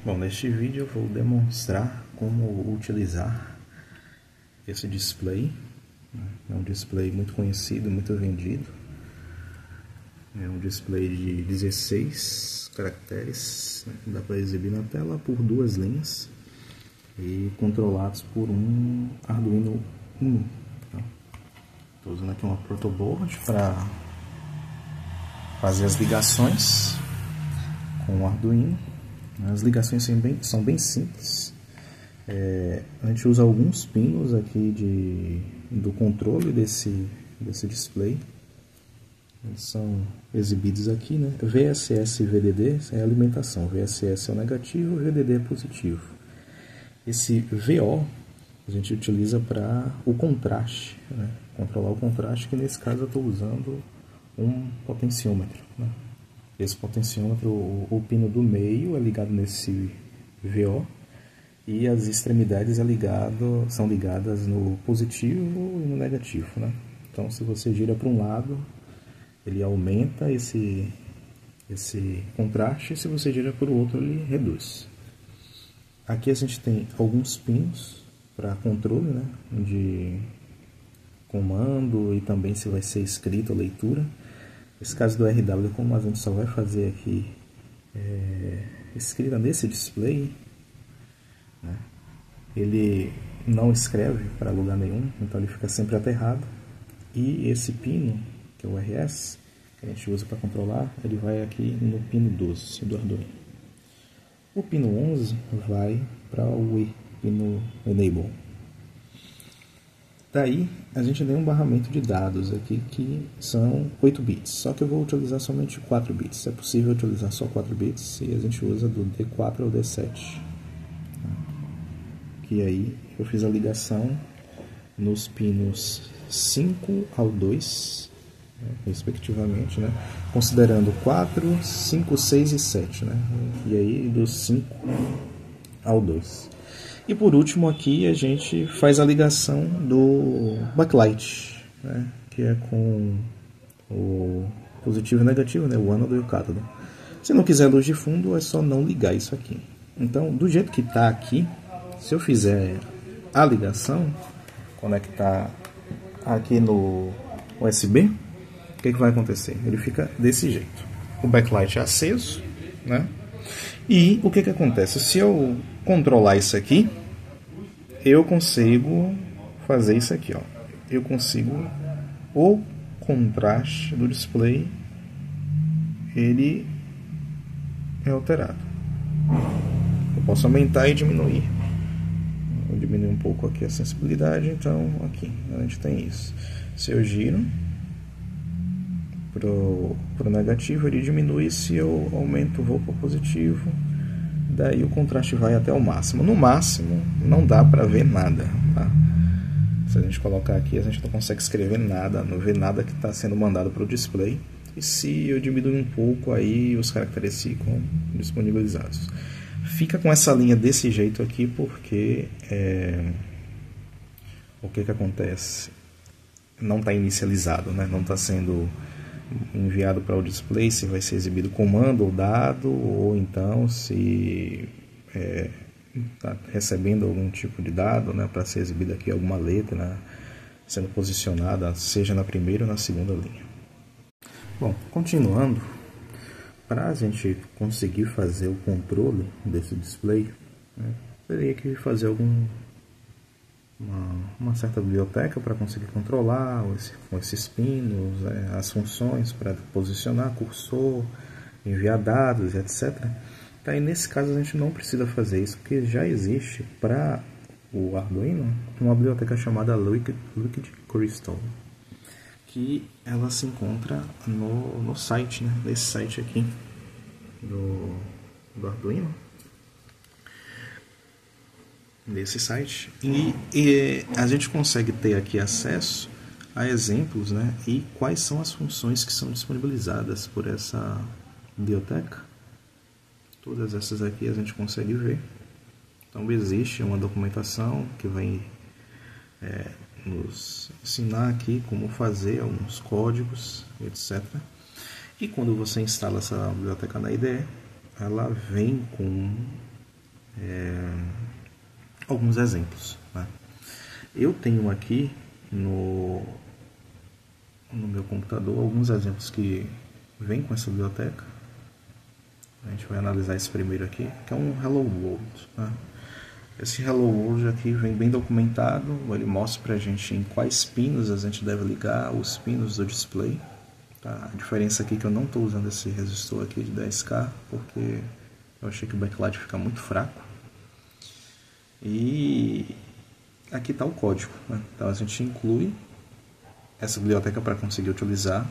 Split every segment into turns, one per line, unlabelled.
Bom, neste vídeo eu vou demonstrar como utilizar esse display. É um display muito conhecido, muito vendido. É um display de 16 caracteres, né? Dá para exibir na tela por duas linhas e controlados por um Arduino Uno. Estou usando aqui uma protoboard para fazer as ligações com o Arduino. As ligações são bem simples. A gente usa alguns pinos aqui do controle desse display. Eles são exibidos aqui, né? VSS e VDD é a alimentação. VSS é o negativo, VDD é positivo. Esse VO a gente utiliza para o contraste, né? Controlar o contraste, que nesse caso eu estou usando um potenciômetro, né? Esse potenciômetro, o pino do meio é ligado nesse VO e as extremidades são ligadas no positivo e no negativo, né? Então, se você gira para um lado, ele aumenta esse contraste, e se você gira para o outro, ele reduz. Aqui a gente tem alguns pinos para controle, né? De comando e também se vai ser escrita ou leitura. Esse caso do RW, como a gente só vai fazer aqui escrita nesse display, né? Ele não escreve para lugar nenhum, então ele fica sempre aterrado. E esse pino, que é o RS, que a gente usa para controlar, ele vai aqui no pino 12 do Arduino. O pino 11 vai para o pino Enable. Daí a gente tem um barramento de dados aqui que são 8 bits, só que eu vou utilizar somente 4 bits. É possível utilizar só 4 bits e a gente usa do D4 ao D7. Que aí eu fiz a ligação nos pinos 5 ao 2, né, respectivamente, né, considerando 4, 5, 6 e 7. Né, e aí do 5 ao 2. E por último aqui a gente faz a ligação do backlight, né, que é com o positivo e negativo, né, o ânodo e o cátodo. Se não quiser luz de fundo, é só não ligar isso aqui. Então, do jeito que está aqui, se eu fizer a ligação, conectar aqui no USB, o que vai acontecer? Ele fica desse jeito. O backlight é aceso, né? E o que acontece? Se eu controlar isso aqui, eu consigo fazer isso aqui, ó. Eu consigo o contraste do display, ele é alterado. Eu posso aumentar e diminuir. Vou diminuir um pouco aqui a sensibilidade, então aqui a gente tem isso. Se eu giro pro negativo, ele diminui. Se eu aumento, vou para o positivo, daí o contraste vai até o máximo. No máximo não dá para ver nada, tá? Se a gente colocar aqui, a gente não consegue escrever nada, não vê nada que está sendo mandado para o display. E se eu diminuir um pouco, aí os caracteres ficam disponibilizados. Fica com essa linha desse jeito aqui porque o que acontece? Não está inicializado, né? Não está sendo enviado para o display se vai ser exibido comando ou dado, ou então se está recebendo algum tipo de dado, né, para ser exibido aqui alguma letra, né, sendo posicionada, seja na primeira ou na segunda linha. Bom, continuando, para a gente conseguir fazer o controle desse display, né, teria que fazer uma certa biblioteca para conseguir controlar com esses pinos, as funções para posicionar cursor, enviar dados, etc. Tá, e nesse caso a gente não precisa fazer isso, porque já existe para o Arduino uma biblioteca chamada Liquid Crystal, que ela se encontra no site, né, nesse site aqui do Arduino, nesse site, e a gente consegue ter aqui acesso a exemplos, né, e quais são as funções que são disponibilizadas por essa biblioteca. Todas essas aqui a gente consegue ver. Então existe uma documentação que vai nos ensinar aqui como fazer alguns códigos, etc. E quando você instala essa biblioteca na IDE, ela vem com alguns exemplos, né? Eu tenho aqui no meu computador alguns exemplos que vêm com essa biblioteca. A gente vai analisar esse primeiro aqui, que é um Hello World, né? Esse Hello World aqui vem bem documentado, ele mostra pra gente em quais pinos a gente deve ligar os pinos do display. Tá? A diferença aqui é que eu não estou usando esse resistor aqui de 10K, porque eu achei que o backlight fica muito fraco. E aqui está o código, né? Então a gente inclui essa biblioteca para conseguir utilizar.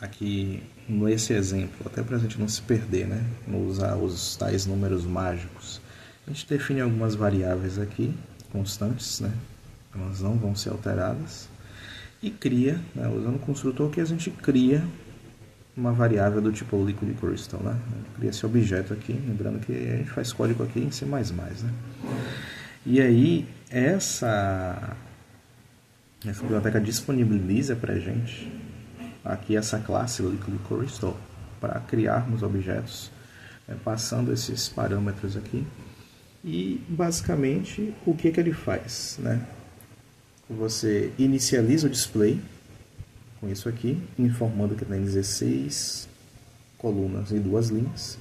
Aqui nesse exemplo, até para a gente não se perder, né? Não usar os tais números mágicos. A gente define algumas variáveis aqui, constantes, né? Elas não vão ser alteradas. E cria, né? Usando o construtor que a gente cria uma variável do tipo Liquid Crystal, né? Cria esse objeto aqui, lembrando que a gente faz código aqui em C++, né? E aí essa biblioteca disponibiliza para a gente aqui essa classe Liquid Crystal para criarmos objetos, passando esses parâmetros aqui. E basicamente o que ele faz, né? Você inicializa o display com isso aqui, informando que tem 16 colunas e 2 linhas.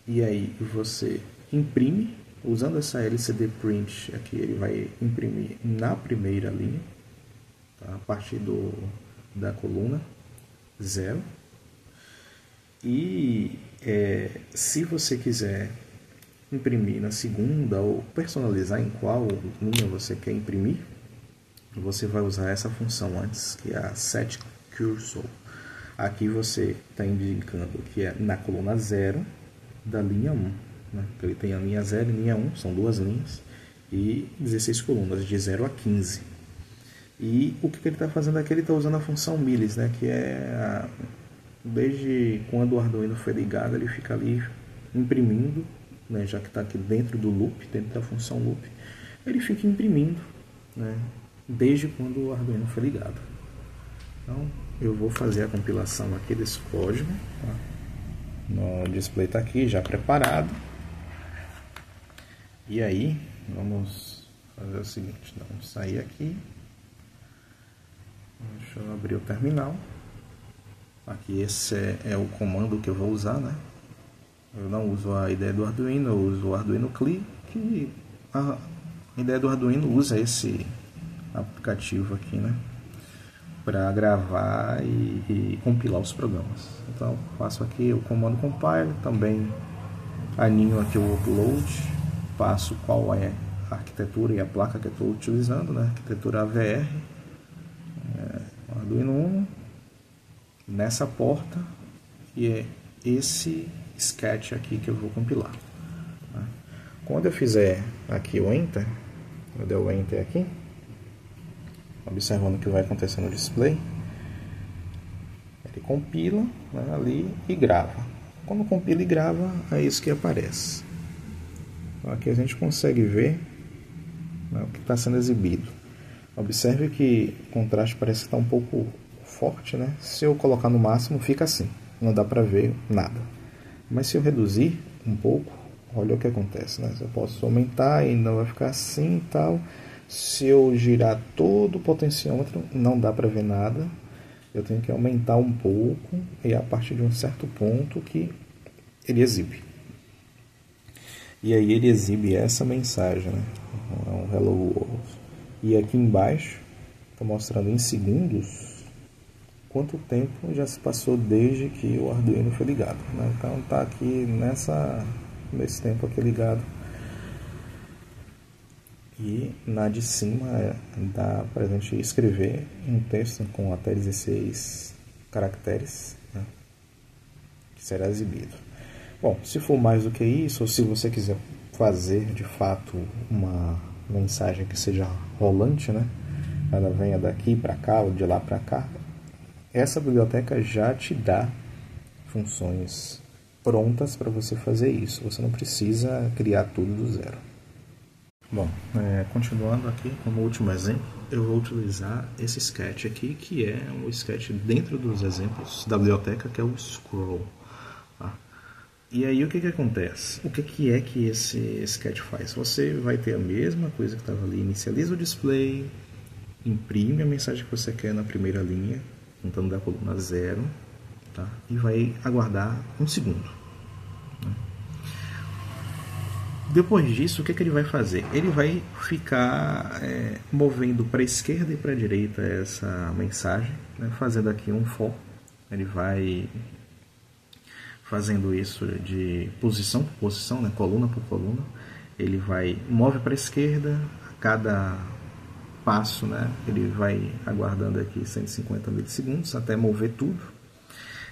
E aí você imprime, usando essa LCD Print aqui, ele vai imprimir na primeira linha, tá? A partir da coluna 0. E se você quiser imprimir na segunda ou personalizar em qual linha você quer imprimir, você vai usar essa função antes, que é a setCursor. Aqui você está indicando que é na coluna 0 da linha 1, né? Ele tem a linha 0 e a linha 1, são 2 linhas, e 16 colunas, de 0 a 15. E o que ele está fazendo aqui? Ele está usando a função milis, né? Que é desde quando o Arduino foi ligado, ele fica ali imprimindo, né? Já que está aqui dentro do loop, dentro da função loop, ele fica imprimindo, né? Desde quando o Arduino foi ligado. Então eu vou fazer a compilação aqui desse código, tá? O display está aqui já preparado. E aí vamos fazer o seguinte, vamos sair aqui. Deixa eu abrir o terminal. Aqui esse é o comando que eu vou usar, né? Eu não uso a ideia do Arduino, eu uso o Arduino CLI, que a ideia do Arduino usa esse aplicativo aqui, né? Para gravar e compilar os programas. Então faço aqui o comando compile, também aninho aqui o upload, passo qual é a arquitetura e a placa que eu estou utilizando, né? Arquitetura AVR, Arduino Uno, nessa porta, e é esse sketch aqui que eu vou compilar. Tá? Quando eu fizer aqui o Enter, eu der o Enter aqui, observando o que vai acontecer no display, ele compila, né, ali e grava. Quando compila e grava, é isso que aparece. Então, aqui a gente consegue ver, né, o que está sendo exibido. Observe que o contraste parece estar um pouco forte, né? Se eu colocar no máximo, fica assim, não dá para ver nada. Mas se eu reduzir um pouco, olha o que acontece, né? Eu posso aumentar e não vai ficar assim e tal. Se eu girar todo o potenciômetro, não dá para ver nada. Eu tenho que aumentar um pouco e a partir de um certo ponto que ele exibe. E aí ele exibe essa mensagem, né? Um Hello World. E aqui embaixo está mostrando em segundos quanto tempo já se passou desde que o Arduino foi ligado, né? Então está aqui nesse tempo aqui ligado. E na de cima dá para a gente escrever um texto com até 16 caracteres, né, que será exibido. Bom, se for mais do que isso, ou se você quiser fazer de fato uma mensagem que seja rolante, né, ela venha daqui para cá ou de lá para cá, essa biblioteca já te dá funções prontas para você fazer isso. Você não precisa criar tudo do zero. Bom, continuando aqui, como último exemplo, eu vou utilizar esse sketch aqui, que é um sketch dentro dos exemplos da biblioteca, que é o Scroll. Tá? E aí o que acontece? O que é que esse sketch faz? Você vai ter a mesma coisa que estava ali, inicializa o display, imprime a mensagem que você quer na primeira linha, contando da coluna 0, tá? E vai aguardar 1 segundo. Né? Depois disso, o que ele vai fazer? Ele vai ficar movendo para a esquerda e para a direita essa mensagem, né? Fazendo aqui um for. Ele vai fazendo isso de posição por posição, né? Coluna por coluna. Ele vai move para a esquerda, a cada passo, né? Ele vai aguardando aqui 150 milissegundos até mover tudo.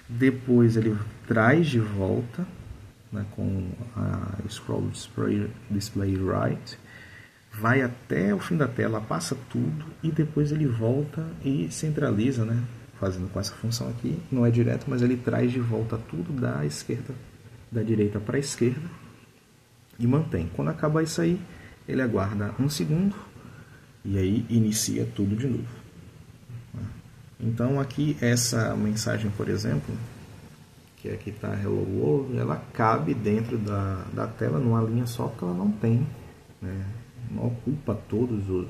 Depois ele traz de volta, né, com a Scroll Display Right, vai até o fim da tela, passa tudo e depois ele volta e centraliza, né? Fazendo com essa função aqui, não é direto, mas ele traz de volta tudo da esquerda, da direita para a esquerda e mantém. Quando acabar isso aí, ele aguarda 1 segundo e aí inicia tudo de novo. Então aqui essa mensagem, por exemplo, que aqui está Hello World, ela cabe dentro da tela numa linha só, porque ela não tem, né? Não ocupa todos os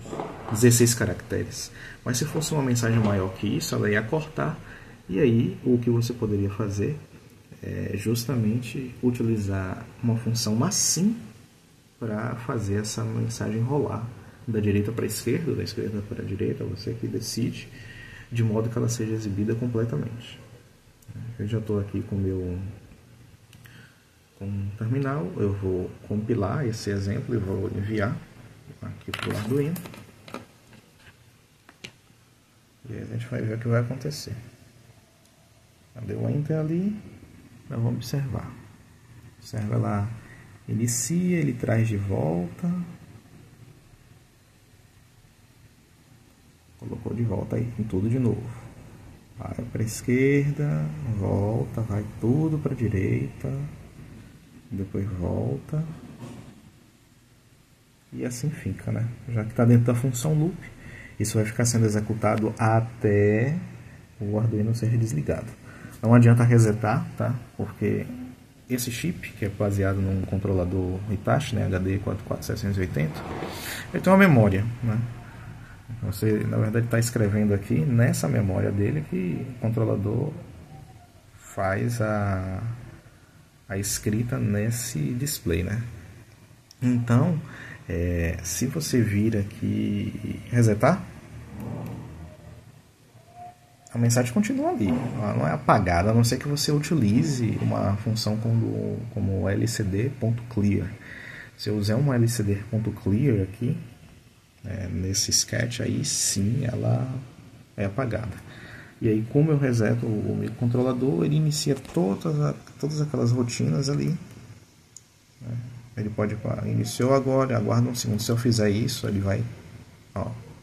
16 caracteres. Mas se fosse uma mensagem maior que isso, ela ia cortar. E aí o que você poderia fazer é justamente utilizar uma função massim para fazer essa mensagem rolar da direita para a esquerda, da esquerda para a direita, você que decide, de modo que ela seja exibida completamente. Eu já estou aqui com o terminal, eu vou compilar esse exemplo e vou enviar aqui para o Arduino. E aí a gente vai ver o que vai acontecer. Deu o Enter ali, nós vamos observar. Observa lá, inicia, ele traz de volta. Colocou de volta aí, com tudo de novo. Vai para a esquerda, volta, vai tudo para a direita, depois volta. E assim fica, né? Já que está dentro da função loop, isso vai ficar sendo executado até o Arduino ser desligado. Não adianta resetar, tá? Porque esse chip, que é baseado num controlador Hitachi, né? HD 44780, ele tem uma memória, né? Você, na verdade, está escrevendo aqui nessa memória dele que o controlador faz a escrita nesse display, né? Então, se você vir aqui e resetar, a mensagem continua ali, ela não é apagada, a não ser que você utilize uma função como lcd.clear. Se eu usar uma lcd.clear aqui, nesse sketch, aí sim ela é apagada. E aí, como eu reseto o microcontrolador, ele inicia todas aquelas rotinas ali, né? Ele pode, iniciou agora, aguarda 1 segundo. Se eu fizer isso, ele vai,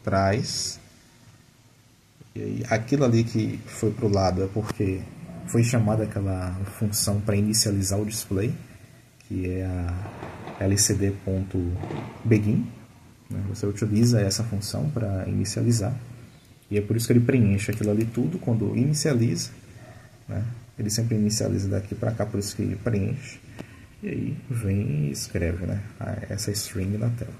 traz. E aí, aquilo ali que foi para o lado é porque foi chamada aquela função para inicializar o display, que é a lcd.begin. Você utiliza essa função para inicializar. E é por isso que ele preenche aquilo ali tudo quando inicializa, né? Ele sempre inicializa daqui para cá, por isso que ele preenche. E aí vem e escreve, né, essa string na tela.